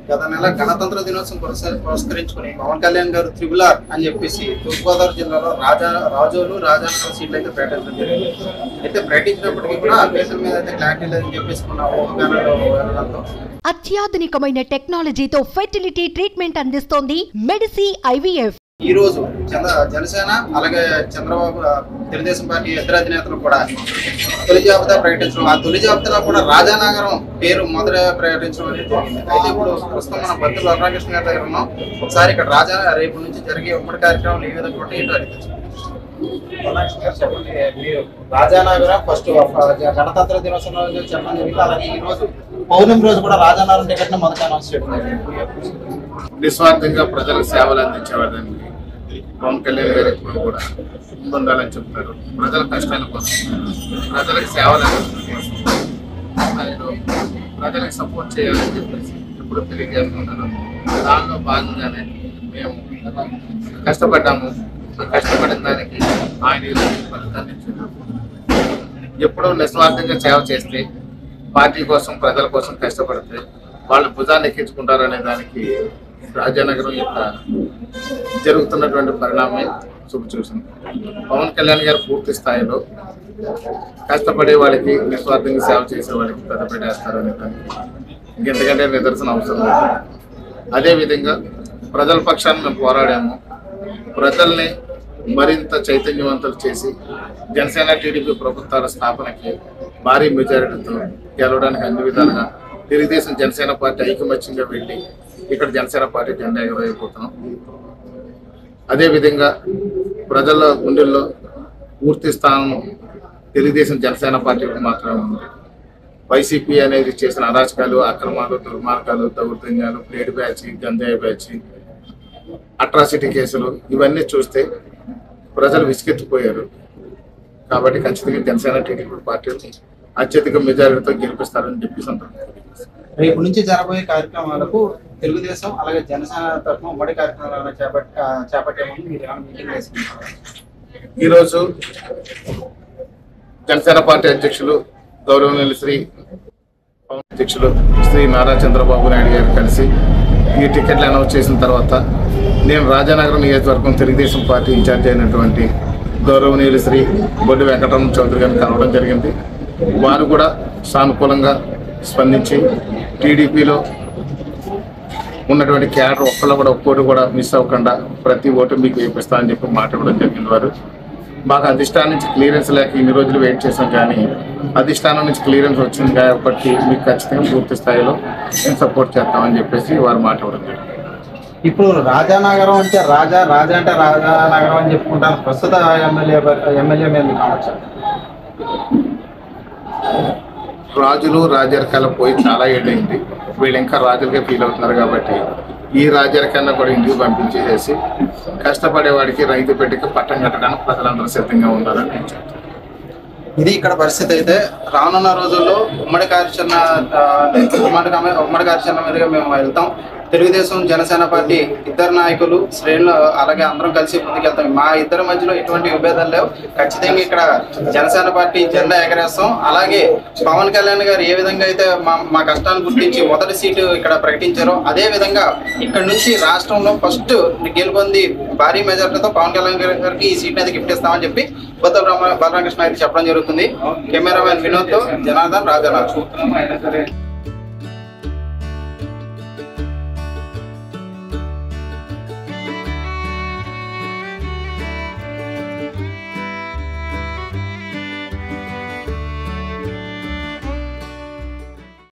గత నెల గణతంత్ర దినోత్సవం పురస్కరించుకుని పవన్ కళ్యాణ్ గారు త్రిబుల్-ఆర్ అని చెప్పేసి తూర్పుగోదావరి జిల్లాలో రాజోలు రాజానగరం సీట్లు అయితే ప్రకటించడం జరిగింది. అయితే ప్రకటించినప్పటికీ కూడా అభ్యర్థుల మీద అయితే క్లారిటీ లేదని చెప్పేసి ఊహాగానాలు. అత్యాధునికమైన టెక్నాలజీతో ఫెర్టిలిటీ ట్రీట్మెంట్ అందిస్తోంది మెడిసి IVF. ఈ రోజు జనసేన అలాగే చంద్రబాబు తెలుగుదేశం పార్టీ ఇద్దరు అధినేతలు కూడా తొలి జాబితా ప్రకటించడం, ఆ తొలి జాబితాలో కూడా రాజానగరం పేరు మొదట ప్రకటించడం అనేది జరిగింది. అయితే ఇప్పుడు ప్రస్తుతం మన బత్తుల బలరామకృష్ణ గారి దగ్గర ఉన్నాం. ఒకసారి ఇక్కడ రేపు నుంచి జరిగే ఉమ్మడి కార్యక్రమాలు ఏ విధంగా ఉంటాయి ఏంటో అడిగింది. చెప్పండి, మీరు రాజానగరం ఫస్ట్ గణతంత్ర దినోత్సవం రోజు చెప్పడం జరిగింది, అలాగే ఈ రోజు పౌర్ణమి రోజు కూడా రాజానగరం టికెట్ ని మొదట అనౌన్స్ చేయడం జరిగింది. నిస్వార్థంగా ప్రజలకు సేవలు అందించేవాళ్ళని పవన్ కళ్యాణ్ గారు ఎప్పుడు కూడా ముందుండాలని చెప్తారు. ప్రజల కష్టాల కోసం, ప్రజలకు సేవలు ప్రజలకు సపోర్ట్ చేయాలని చెప్పేసి ఎప్పుడు తెలియజేస్తున్నారు. దానిలో భాగంగానే మేము కష్టపడ్డాము. కష్టపడిన దానికి ఆయన ఫలితాన్ని ఇచ్చారు. ఎప్పుడూ నిస్వార్థంగా సేవ చేస్తే, పార్టీ కోసం ప్రజల కోసం కష్టపడితే వాళ్ళు భుజాన్ని ఎక్కించుకుంటారనే దానికి రాజానగరం యొక్క జరుగుతున్నటువంటి పరిణామమే చూసింది. పవన్ కళ్యాణ్ గారు పూర్తి స్థాయిలో కష్టపడే వాళ్ళకి, నిస్వార్థంగా సేవ చేసే వాళ్ళకి పెద్దపీట వేస్తారనే దానికి ఇంకెంతకంటే నిదర్శన అవసరం లేదు. అదేవిధంగా ప్రజల పక్షాన్ని మేము పోరాడాము. ప్రజల్ని మరింత చైతన్యవంతులు చేసి జనసేన టీడీపీ ప్రభుత్వాల స్థాపనకి భారీ మెజారిటీతో గెలవడానికి అన్ని విధాలుగా తెలుగుదేశం జనసేన పార్టీ ఐకమత్యంగా వెళ్ళి ఇక్కడ జనసేన పార్టీ జెండా ఎగరవేయబోతున్నాం. అదేవిధంగా ప్రజల గుండెల్లో పూర్తి స్థానం తెలుగుదేశం జనసేన పార్టీకి మాత్రమే ఉంది. వైసీపీ అనేది చేసిన అరాచకాలు, అక్రమాలు, దుర్మార్గాలు, దౌర్జన్యాలు, ప్లేట్ బ్యాచ్, గంజాయి బ్యాచ్, అట్రాసిటీ కేసులు ఇవన్నీ చూస్తే ప్రజలు విసిగెత్తిపోయారు. కాబట్టి ఖచ్చితంగా జనసేన టీడీపీ పార్టీని అత్యధిక మెజారిటీతో గెలిపిస్తారని చెప్పి రేపు నుంచి జరగబోయే కార్యక్రమాలకు తెలుగుదేశం అలాగే జనసేన తరఫున ఉమ్మడి కార్యక్రమాలు చేపట్టేమని మీరు మీటింగ్ చేసుకుంటారు. ఈరోజు జనసేన పార్టీ అధ్యక్షులు గౌరవనీయులు అధ్యక్షులు శ్రీ నారా చంద్రబాబు నాయుడు గారు కలిసి ఈ టికెట్లు అనౌన్స్ చేసిన తర్వాత నేను రాజానగరం నియోజకవర్గం తెలుగుదేశం పార్టీ ఇన్ఛార్జ్ అయినటువంటి గౌరవనీయులు శ్రీ బొడ్డు వెంకటరమణ చౌదరి గారిని కలవడం జరిగింది. వారు కూడా సానుకూలంగా స్పందించి టీడీపీలో ఉన్నటువంటి క్యాడర్ ఒక్కోటి కూడా మిస్ అవ్వకుండా ప్రతి ఓటు మీకు వేపిస్తామని చెప్పి మాట్లాడడం జరిగింది. వారు మాకు అధిష్టానం నుంచి క్లియరెన్స్ లేక ఇన్ని రోజులు వెయిట్ చేసాం, కానీ అధిష్టానం నుంచి క్లియరెన్స్ వచ్చింది కాబట్టి మీకు ఖచ్చితంగా పూర్తి స్థాయిలో మేము సపోర్ట్ చేస్తామని చెప్పేసి వారు మాట్లాడడం జరిగింది. ఇప్పుడు రాజానగరం అంటే రాజా అంటే రాజానగరం అని చెప్పుకుంటారు. ప్రస్తుత ఎమ్మెల్యే మీద కావచ్చు. రాజులు రాజరికాల పోయి చాలా ఏళ్ళైంది. వీళ్ళు ఇంకా రాజులుగా ఫీల్ అవుతున్నారు కాబట్టి ఈ రాజరికాన్ని కూడా ఇంటికి పంపించేసేసి కష్టపడేవాడికి రైతు పెట్టికి పట్టం కట్టడానికి ప్రజలందరూ సిద్ధంగా ఉండాలని నేను చెప్తాను. ఇది ఇక్కడ పరిస్థితి. అయితే రానున్న రోజుల్లో ఉమ్మడి కార్యాచరణ మీదుగా మేము వెళ్తాం. తెలుగుదేశం జనసేన పార్టీ ఇద్దరు నాయకులు శ్రేణులు అలాగే అందరం కలిసి ముందుకెళ్తాం. మా ఇద్దరి మధ్యలో ఎటువంటి విభేదాలు లేవు. ఖచ్చితంగా ఇక్కడ జనసేన పార్టీ జెండా ఎగరేస్తాం. అలాగే పవన్ కళ్యాణ్ గారు ఏ విధంగా అయితే మా కష్టాన్ని గుర్తించి మొదటి సీటు ఇక్కడ ప్రకటించారో అదే విధంగా ఇక్కడ నుంచి రాష్ట్రంలో ఫస్ట్ గెలుపొంది భారీ మెజార్టీతో పవన్ కళ్యాణ్ గారికి ఈ సీట్ అనేది గిఫ్ట్ ఇస్తామని చెప్పి బలరామకృష్ణ గారికి చెప్పడం జరుగుతుంది. కెమెరామెన్ వినోద్తో జనార్దన్, రాజానగరం.